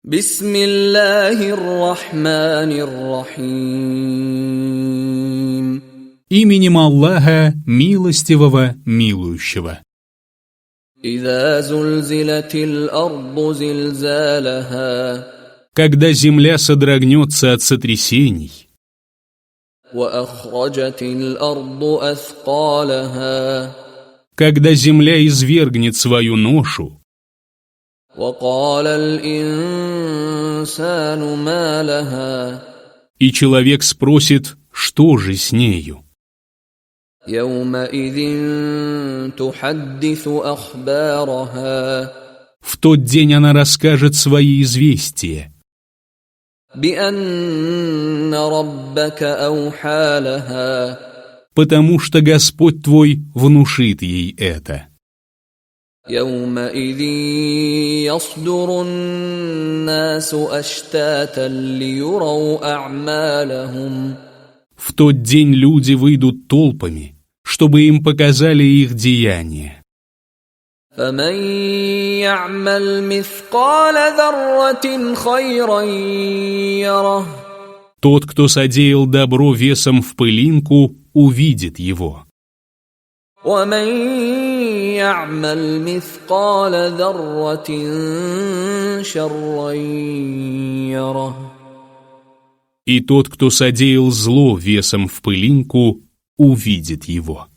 بسم الله الرحمن الرحيم. Именем Аллаха, милостивого, милующего. إذا زلزلت الأرض زلزالها Когда земля содрогнется от сотрясений, وأخرجت الأرض أثقالها когда земля извергнет свою ношу, وقال الإنسان ما لها и человек спросит, что же с нею. يومئذ تحدث أخبارها В тот день она расскажет свои известия, بأن ربك أوحى لها потому что Господь твой внушит ей это. يومئذ يصدر الناس أشتاتا ليروا أعمالهم В тот день люди выйдут толпами, чтобы им показали их деяния. فمن يعمل مثقال ذرة خيرا يره Тот, кто содеял добро весом в пылинку, увидит его. ومن يعمل مثقال ذرة شرا يره И тот, кто содеял зло весом в пылинку, увидит его.